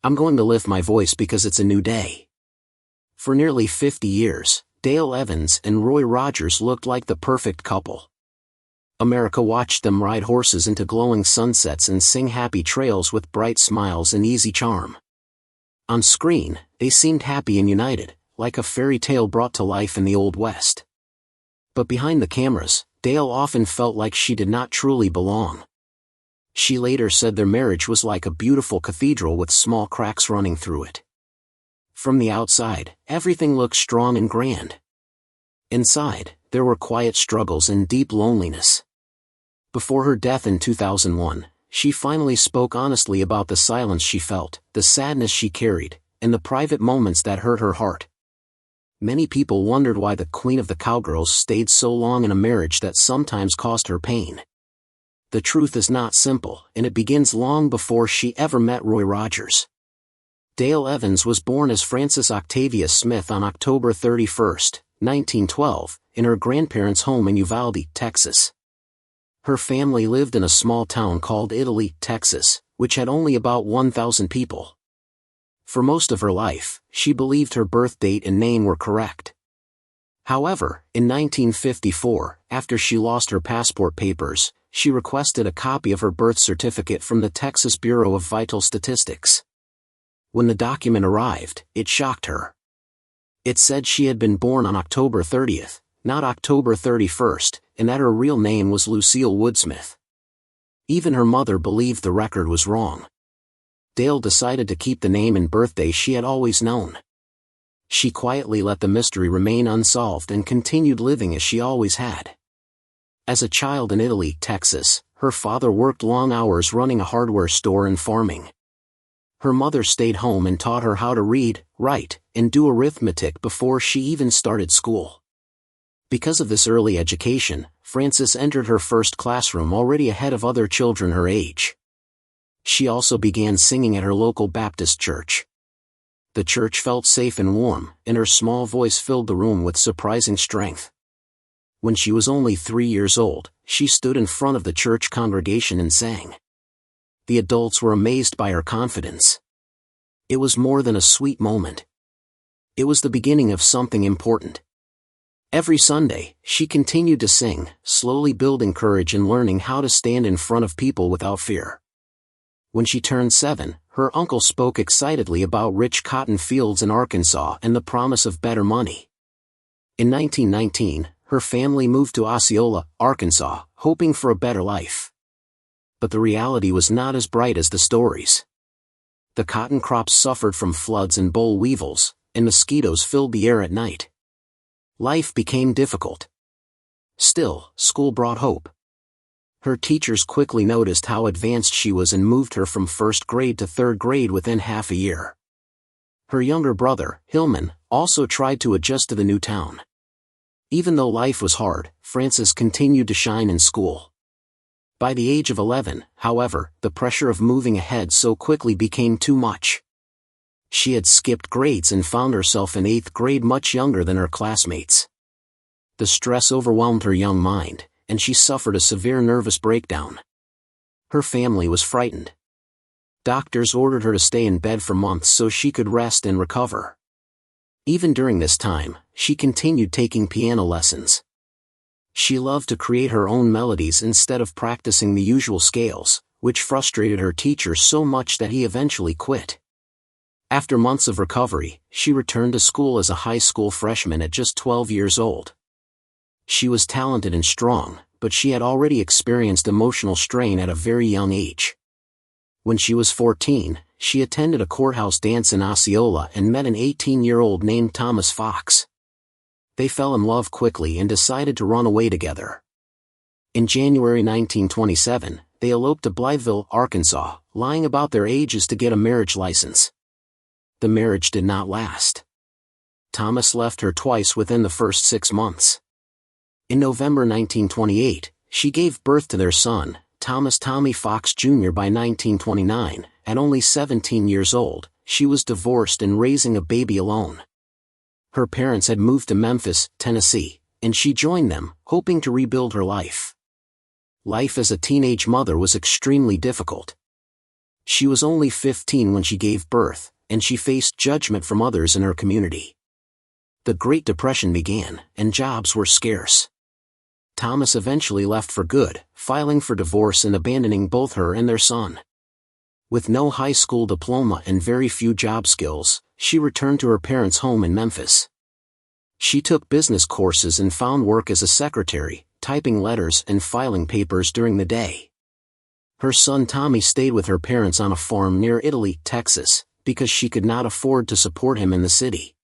I'm going to lift my voice because it's a new day. For nearly 50 years, Dale Evans and Roy Rogers looked like the perfect couple. America watched them ride horses into glowing sunsets and sing happy trails with bright smiles and easy charm. On screen, they seemed happy and united, like a fairy tale brought to life in the Old West. But behind the cameras, Dale often felt like she did not truly belong. She later said their marriage was like a beautiful cathedral with small cracks running through it. From the outside, everything looked strong and grand. Inside, there were quiet struggles and deep loneliness. Before her death in 2001, she finally spoke honestly about the silence she felt, the sadness she carried, and the private moments that hurt her heart. Many people wondered why the Queen of the Cowgirls stayed so long in a marriage that sometimes caused her pain. The truth is not simple, and it begins long before she ever met Roy Rogers. Dale Evans was born as Frances Octavia Smith on October 31, 1912, in her grandparents' home in Uvalde, Texas. Her family lived in a small town called Italy, Texas, which had only about 1,000 people. For most of her life, she believed her birth date and name were correct. However, in 1954, after she lost her passport papers, she requested a copy of her birth certificate from the Texas Bureau of Vital Statistics. When the document arrived, it shocked her. It said she had been born on October 30th, not October 31st, and that her real name was Lucille Woodsmith. Even her mother believed the record was wrong. Dale decided to keep the name and birthday she had always known. She quietly let the mystery remain unsolved and continued living as she always had. As a child in Italy, Texas, her father worked long hours running a hardware store and farming. Her mother stayed home and taught her how to read, write, and do arithmetic before she even started school. Because of this early education, Frances entered her first classroom already ahead of other children her age. She also began singing at her local Baptist church. The church felt safe and warm, and her small voice filled the room with surprising strength. When she was only 3 years old, she stood in front of the church congregation and sang. The adults were amazed by her confidence. It was more than a sweet moment. It was the beginning of something important. Every Sunday, she continued to sing, slowly building courage and learning how to stand in front of people without fear. When she turned 7, her uncle spoke excitedly about rich cotton fields in Arkansas and the promise of better money. In 1919, her family moved to Osceola, Arkansas, hoping for a better life. But the reality was not as bright as the stories. The cotton crops suffered from floods and boll weevils, and mosquitoes filled the air at night. Life became difficult. Still, school brought hope. Her teachers quickly noticed how advanced she was and moved her from first grade to third grade within half a year. Her younger brother, Hillman, also tried to adjust to the new town. Even though life was hard, Frances continued to shine in school. By the age of 11, however, the pressure of moving ahead so quickly became too much. She had skipped grades and found herself in 8th grade much younger than her classmates. The stress overwhelmed her young mind, and she suffered a severe nervous breakdown. Her family was frightened. Doctors ordered her to stay in bed for months so she could rest and recover. Even during this time, she continued taking piano lessons. She loved to create her own melodies instead of practicing the usual scales, which frustrated her teacher so much that he eventually quit. After months of recovery, she returned to school as a high school freshman at just 12 years old. She was talented and strong, but she had already experienced emotional strain at a very young age. When she was 14, she attended a courthouse dance in Osceola and met an 18-year-old named Thomas Fox. They fell in love quickly and decided to run away together. In January 1927, they eloped to Blytheville, Arkansas, lying about their ages to get a marriage license. The marriage did not last. Thomas left her twice within the first 6 months. In November 1928, she gave birth to their son, Thomas Tommy Fox Jr. By 1929, at only 17 years old, she was divorced and raising a baby alone. Her parents had moved to Memphis, Tennessee, and she joined them, hoping to rebuild her life. Life as a teenage mother was extremely difficult. She was only 15 when she gave birth, and she faced judgment from others in her community. The Great Depression began, and jobs were scarce. Thomas eventually left for good, filing for divorce and abandoning both her and their son. With no high school diploma and very few job skills, she returned to her parents' home in Memphis. She took business courses and found work as a secretary, typing letters and filing papers during the day. Her son Tommy stayed with her parents on a farm near Italy, Texas, because she could not afford to support him in the city.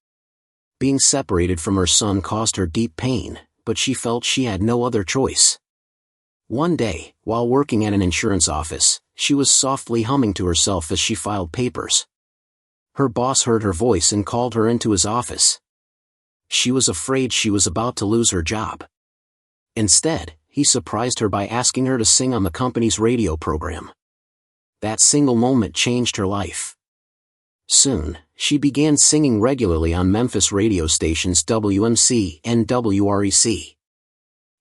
Being separated from her son caused her deep pain, but she felt she had no other choice. One day, while working at an insurance office, she was softly humming to herself as she filed papers. Her boss heard her voice and called her into his office. She was afraid she was about to lose her job. Instead, he surprised her by asking her to sing on the company's radio program. That single moment changed her life. Soon, she began singing regularly on Memphis radio stations WMC and WREC.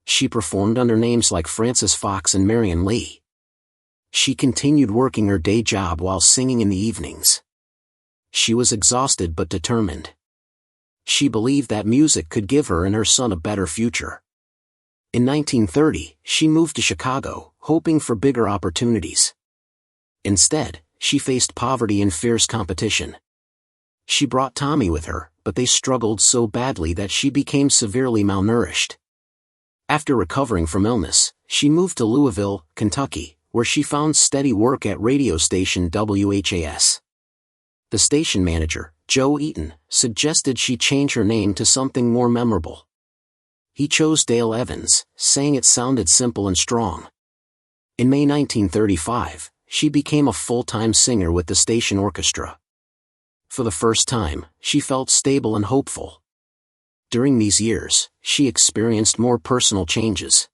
She performed under names like Frances Fox and Marion Lee. She continued working her day job while singing in the evenings. She was exhausted but determined. She believed that music could give her and her son a better future. In 1930, she moved to Chicago, hoping for bigger opportunities. Instead, she faced poverty and fierce competition. She brought Tommy with her, but they struggled so badly that she became severely malnourished. After recovering from illness, she moved to Louisville, Kentucky, where she found steady work at radio station WHAS. The station manager, Joe Eaton, suggested she change her name to something more memorable. He chose Dale Evans, saying it sounded simple and strong. In May 1935, she became a full-time singer with the station orchestra. For the first time, she felt stable and hopeful. During these years, she experienced more personal changes.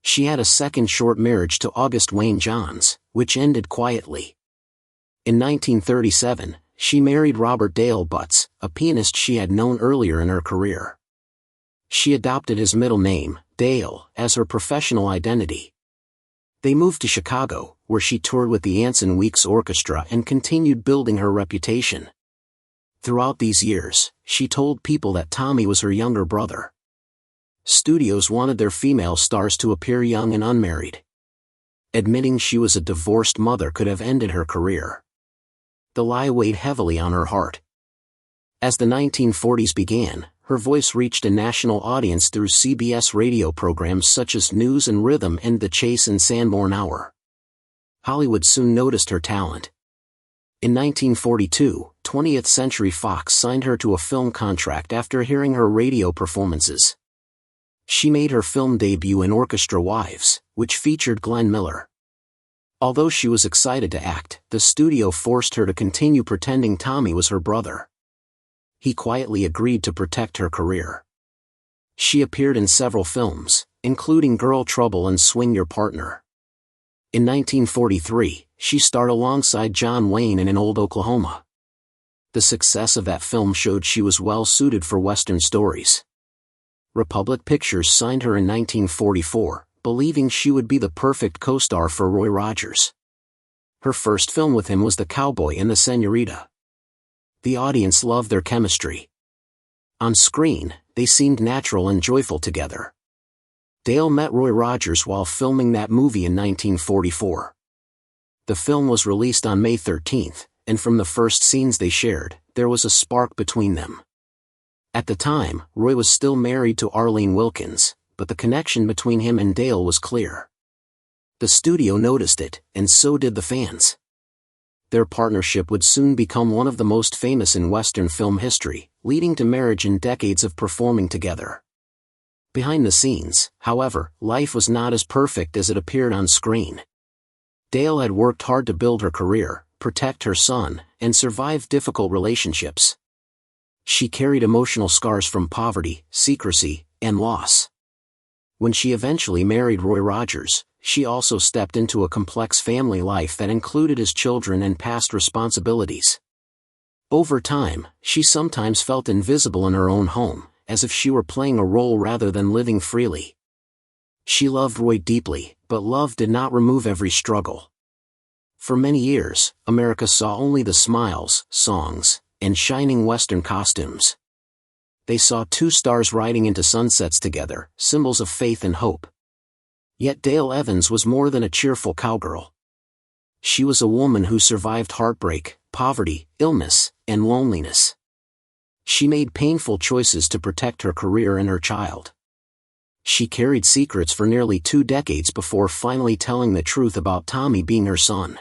She had a second short marriage to August Wayne Johns, which ended quietly. In 1937, she married Robert Dale Butts, a pianist she had known earlier in her career. She adopted his middle name, Dale, as her professional identity. They moved to Chicago, where she toured with the Anson Weeks Orchestra and continued building her reputation. Throughout these years, she told people that Tommy was her younger brother. Studios wanted their female stars to appear young and unmarried. Admitting she was a divorced mother could have ended her career. The lie weighed heavily on her heart. As the 1940s began, her voice reached a national audience through CBS radio programs such as News and Rhythm and The Chase and Sanborn Hour. Hollywood soon noticed her talent. In 1942, 20th Century Fox signed her to a film contract after hearing her radio performances. She made her film debut in Orchestra Wives, which featured Glenn Miller. Although she was excited to act, the studio forced her to continue pretending Tommy was her brother. He quietly agreed to protect her career. She appeared in several films, including Girl Trouble and Swing Your Partner. In 1943, she starred alongside John Wayne in An Old Oklahoma. The success of that film showed she was well suited for Western stories. Republic Pictures signed her in 1944, believing she would be the perfect co-star for Roy Rogers. Her first film with him was The Cowboy and the Senorita. The audience loved their chemistry. On screen, they seemed natural and joyful together. Dale met Roy Rogers while filming that movie in 1944. The film was released on May 13, and from the first scenes they shared, there was a spark between them. At the time, Roy was still married to Arlene Wilkins, but the connection between him and Dale was clear. The studio noticed it, and so did the fans. Their partnership would soon become one of the most famous in Western film history, leading to marriage and decades of performing together. Behind the scenes, however, life was not as perfect as it appeared on screen. Dale had worked hard to build her career, protect her son, and survive difficult relationships. She carried emotional scars from poverty, secrecy, and loss. When she eventually married Roy Rogers, she also stepped into a complex family life that included his children and past responsibilities. Over time, she sometimes felt invisible in her own home, as if she were playing a role rather than living freely. She loved Roy deeply, but love did not remove every struggle. For many years, America saw only the smiles, songs, and shining Western costumes. They saw two stars riding into sunsets together, symbols of faith and hope. Yet Dale Evans was more than a cheerful cowgirl. She was a woman who survived heartbreak, poverty, illness, and loneliness. She made painful choices to protect her career and her child. She carried secrets for nearly 2 decades before finally telling the truth about Tommy being her son.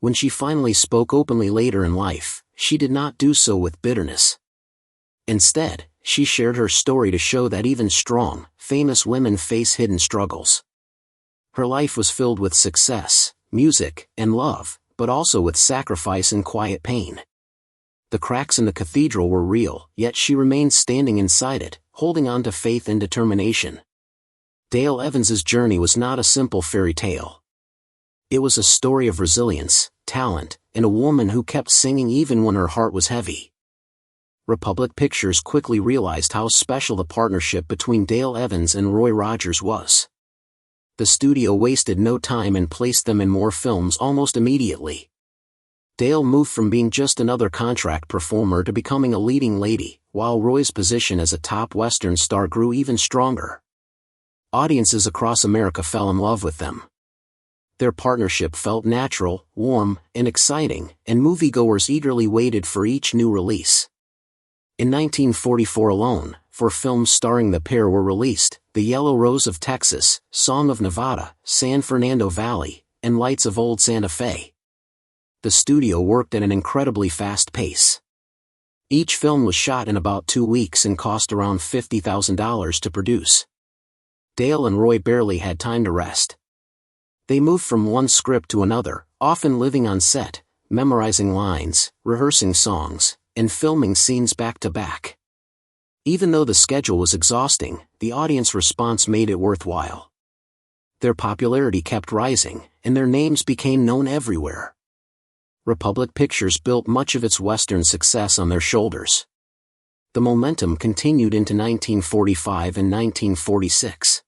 When she finally spoke openly later in life, she did not do so with bitterness. Instead, she shared her story to show that even strong, famous women face hidden struggles. Her life was filled with success, music, and love, but also with sacrifice and quiet pain. The cracks in the cathedral were real, yet she remained standing inside it, holding on to faith and determination. Dale Evans's journey was not a simple fairy tale. It was a story of resilience, talent, and a woman who kept singing even when her heart was heavy. Republic Pictures quickly realized how special the partnership between Dale Evans and Roy Rogers was. The studio wasted no time and placed them in more films almost immediately. Dale moved from being just another contract performer to becoming a leading lady, while Roy's position as a top Western star grew even stronger. Audiences across America fell in love with them. Their partnership felt natural, warm, and exciting, and moviegoers eagerly waited for each new release. In 1944 alone, 4 films starring the pair were released: The Yellow Rose of Texas, Song of Nevada, San Fernando Valley, and Lights of Old Santa Fe. The studio worked at an incredibly fast pace. Each film was shot in about 2 weeks and cost around $50,000 to produce. Dale and Roy barely had time to rest. They moved from one script to another, often living on set, memorizing lines, rehearsing songs, and filming scenes back to back. Even though the schedule was exhausting, the audience response made it worthwhile. Their popularity kept rising, and their names became known everywhere. Republic Pictures built much of its Western success on their shoulders. The momentum continued into 1945 and 1946.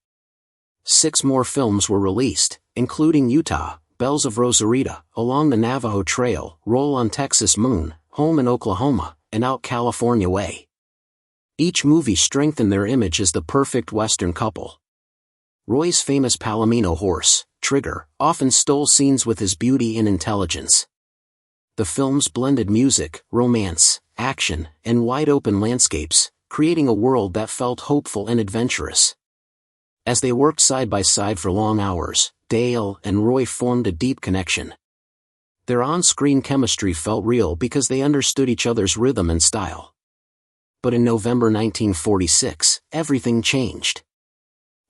6 more films were released, including Utah, Bells of Rosarita, Along the Navajo Trail, Roll on Texas Moon, Home in Oklahoma, and Out California Way. Each movie strengthened their image as the perfect Western couple. Roy's famous Palomino horse, Trigger, often stole scenes with his beauty and intelligence. The films blended music, romance, action, and wide-open landscapes, creating a world that felt hopeful and adventurous. As they worked side by side for long hours, Dale and Roy formed a deep connection. Their on-screen chemistry felt real because they understood each other's rhythm and style. But in November 1946, everything changed.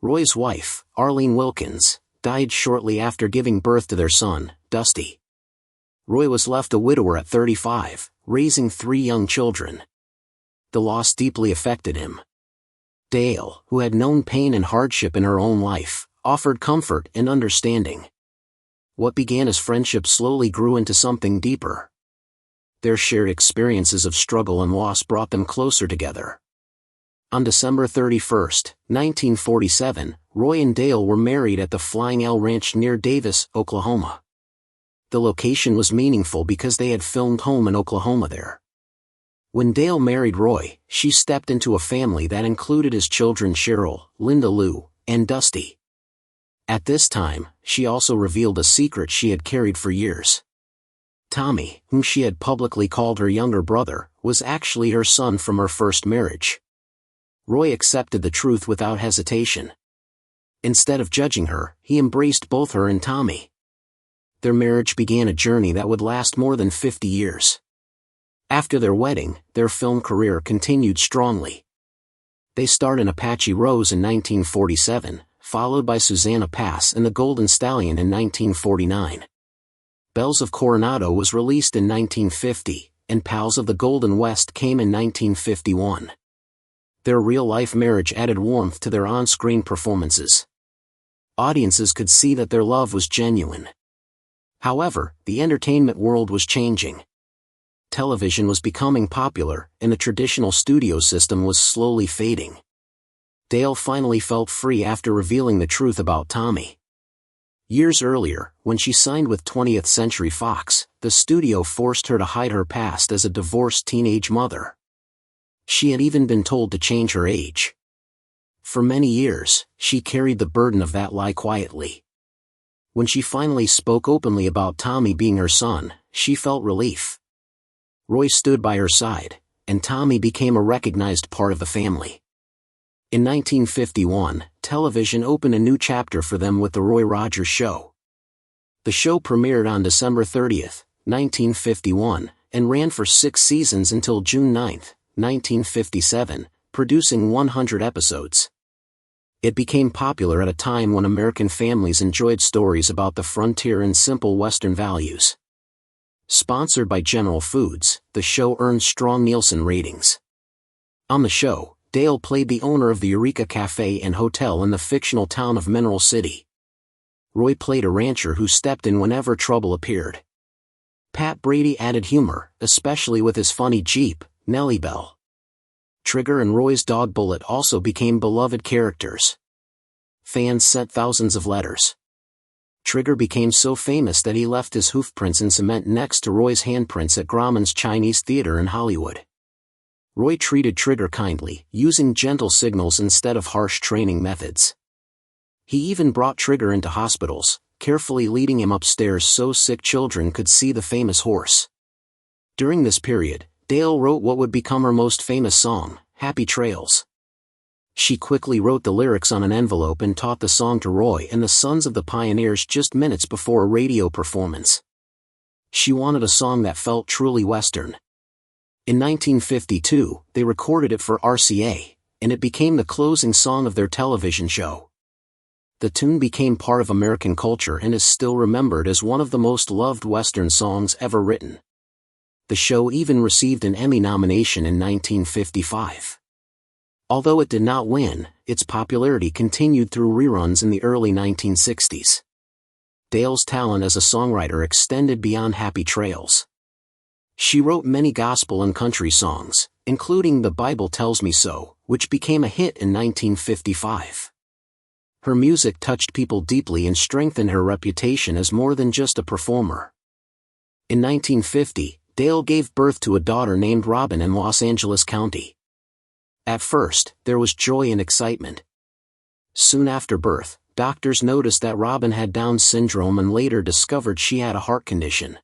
Roy's wife, Arlene Wilkins, died shortly after giving birth to their son, Dusty. Roy was left a widower at 35, raising 3 young children. The loss deeply affected him. Dale, who had known pain and hardship in her own life, offered comfort and understanding. What began as friendship slowly grew into something deeper. Their shared experiences of struggle and loss brought them closer together. On December 31, 1947, Roy and Dale were married at the Flying L Ranch near Davis, Oklahoma. The location was meaningful because they had filmed Home in Oklahoma there. When Dale married Roy, she stepped into a family that included his children Cheryl, Linda Lou, and Dusty. At this time, she also revealed a secret she had carried for years. Tommy, whom she had publicly called her younger brother, was actually her son from her first marriage. Roy accepted the truth without hesitation. Instead of judging her, he embraced both her and Tommy. Their marriage began a journey that would last more than 50 years. After their wedding, their film career continued strongly. They starred in Apache Rose in 1947, followed by Susanna Pass and the Golden Stallion in 1949. Bells of Coronado was released in 1950, and Pals of the Golden West came in 1951. Their real-life marriage added warmth to their on-screen performances. Audiences could see that their love was genuine. However, the entertainment world was changing. Television was becoming popular, and the traditional studio system was slowly fading. Dale finally felt free after revealing the truth about Tommy. Years earlier, when she signed with 20th Century Fox, the studio forced her to hide her past as a divorced teenage mother. She had even been told to change her age. For many years, she carried the burden of that lie quietly. When she finally spoke openly about Tommy being her son, she felt relief. Roy stood by her side, and Tommy became a recognized part of the family. In 1951, television opened a new chapter for them with The Roy Rogers Show. The show premiered on December 30, 1951, and ran for 6 seasons until June 9, 1957, producing 100 episodes. It became popular at a time when American families enjoyed stories about the frontier and simple Western values. Sponsored by General Foods, the show earned strong Nielsen ratings. On the show, Dale played the owner of the Eureka Cafe and Hotel in the fictional town of Mineral City. Roy played a rancher who stepped in whenever trouble appeared. Pat Brady added humor, especially with his funny Jeep, Nellie Bell. Trigger and Roy's dog Bullet also became beloved characters. Fans sent thousands of letters. Trigger became so famous that he left his hoofprints in cement next to Roy's handprints at Grauman's Chinese Theater in Hollywood. Roy treated Trigger kindly, using gentle signals instead of harsh training methods. He even brought Trigger into hospitals, carefully leading him upstairs so sick children could see the famous horse. During this period, Dale wrote what would become her most famous song, Happy Trails. She quickly wrote the lyrics on an envelope and taught the song to Roy and the Sons of the Pioneers just minutes before a radio performance. She wanted a song that felt truly Western. In 1952, they recorded it for RCA, and it became the closing song of their television show. The tune became part of American culture and is still remembered as one of the most loved Western songs ever written. The show even received an Emmy nomination in 1955. Although it did not win, its popularity continued through reruns in the early 1960s. Dale's talent as a songwriter extended beyond Happy Trails. She wrote many gospel and country songs, including The Bible Tells Me So, which became a hit in 1955. Her music touched people deeply and strengthened her reputation as more than just a performer. In 1950, Dale gave birth to a daughter named Robin in Los Angeles County. At first, there was joy and excitement. Soon after birth, doctors noticed that Robin had Down syndrome and later discovered she had a heart condition.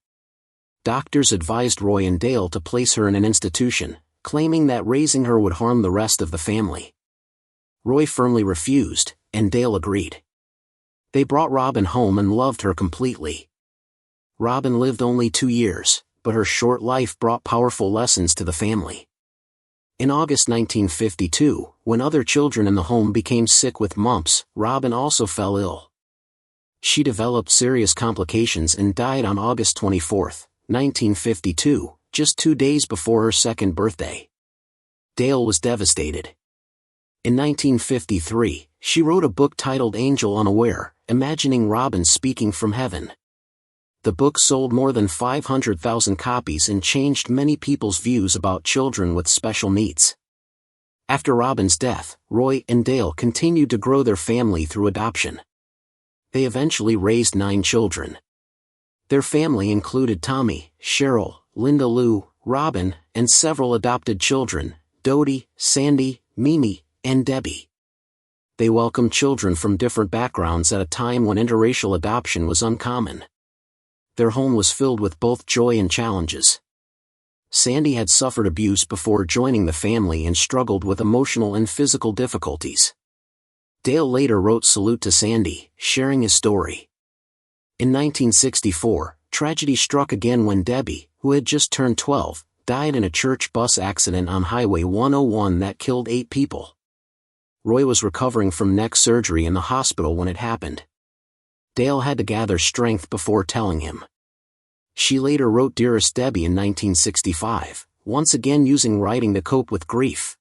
Doctors advised Roy and Dale to place her in an institution, claiming that raising her would harm the rest of the family. Roy firmly refused, and Dale agreed. They brought Robin home and loved her completely. Robin lived only 2 years, but her short life brought powerful lessons to the family. In August 1952, when other children in the home became sick with mumps, Robin also fell ill. She developed serious complications and died on August 24, 1952, just 2 days before her second birthday. Dale was devastated. In 1953, she wrote a book titled Angel Unaware, imagining Robin speaking from heaven. The book sold more than 500,000 copies and changed many people's views about children with special needs. After Robin's death, Roy and Dale continued to grow their family through adoption. They eventually raised 9 children. Their family included Tommy, Cheryl, Linda Lou, Robin, and several adopted children, Dodie, Sandy, Mimi, and Debbie. They welcomed children from different backgrounds at a time when interracial adoption was uncommon. Their home was filled with both joy and challenges. Sandy had suffered abuse before joining the family and struggled with emotional and physical difficulties. Dale later wrote Salute to Sandy, sharing his story. In 1964, tragedy struck again when Debbie, who had just turned 12, died in a church bus accident on Highway 101 that killed 8 people. Roy was recovering from neck surgery in the hospital when it happened. Dale had to gather strength before telling him. She later wrote Dearest Debbie in 1965, once again using writing to cope with grief.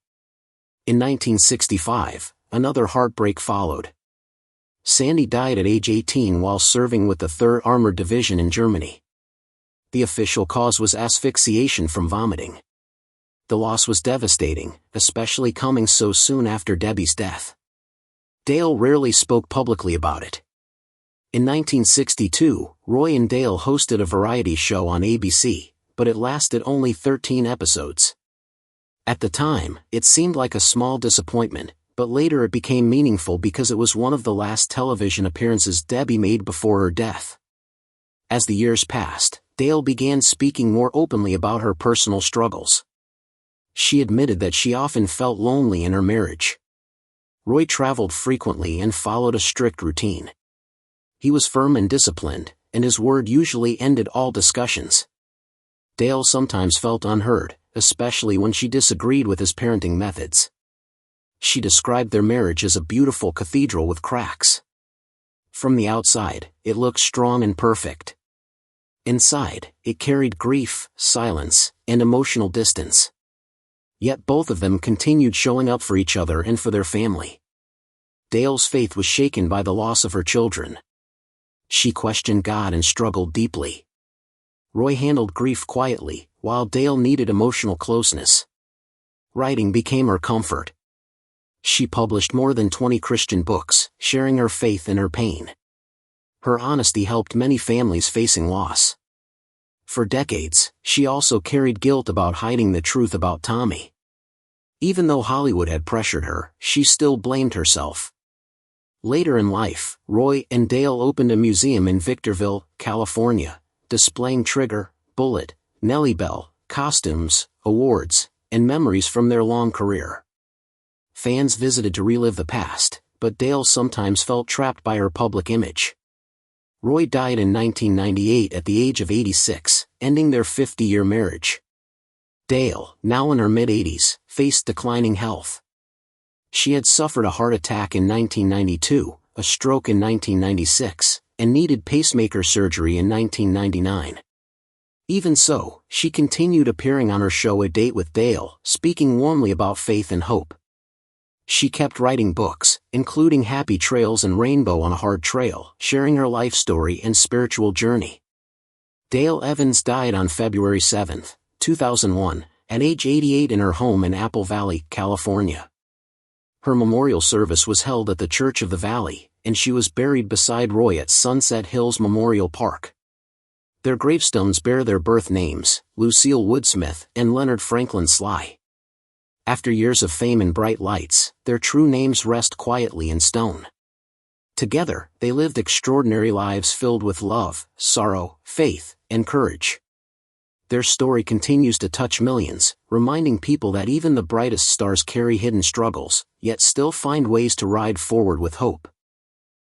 In 1965, another heartbreak followed. Sandy died at age 18 while serving with the 3rd Armored Division in Germany. The official cause was asphyxiation from vomiting. The loss was devastating, especially coming so soon after Debbie's death. Dale rarely spoke publicly about it. In 1962, Roy and Dale hosted a variety show on ABC, but it lasted only 13 episodes. At the time, it seemed like a small disappointment, but later it became meaningful because it was one of the last television appearances Debbie made before her death. As the years passed, Dale began speaking more openly about her personal struggles. She admitted that she often felt lonely in her marriage. Roy traveled frequently and followed a strict routine. He was firm and disciplined, and his word usually ended all discussions. Dale sometimes felt unheard, especially when she disagreed with his parenting methods. She described their marriage as a beautiful cathedral with cracks. From the outside, it looked strong and perfect. Inside, it carried grief, silence, and emotional distance. Yet both of them continued showing up for each other and for their family. Dale's faith was shaken by the loss of her children. She questioned God and struggled deeply. Roy handled grief quietly, while Dale needed emotional closeness. Writing became her comfort. She published more than 20 Christian books, sharing her faith and her pain. Her honesty helped many families facing loss. For decades, she also carried guilt about hiding the truth about Tommy. Even though Hollywood had pressured her, she still blamed herself. Later in life, Roy and Dale opened a museum in Victorville, California, displaying Trigger, Bullet, Nellie Bell, costumes, awards, and memories from their long career. Fans visited to relive the past, but Dale sometimes felt trapped by her public image. Roy died in 1998 at the age of 86, ending their 50-year marriage. Dale, now in her mid-80s, faced declining health. She had suffered a heart attack in 1992, a stroke in 1996, and needed pacemaker surgery in 1999. Even so, she continued appearing on her show A Date with Dale, speaking warmly about faith and hope. She kept writing books, including Happy Trails and Rainbow on a Hard Trail, sharing her life story and spiritual journey. Dale Evans died on February 7, 2001, at age 88 in her home in Apple Valley, California. Her memorial service was held at the Church of the Valley, and she was buried beside Roy at Sunset Hills Memorial Park. Their gravestones bear their birth names, Lucille Woodsmith and Leonard Franklin Sly. After years of fame and bright lights, their true names rest quietly in stone. Together, they lived extraordinary lives filled with love, sorrow, faith, and courage. Their story continues to touch millions, reminding people that even the brightest stars carry hidden struggles, yet still find ways to ride forward with hope.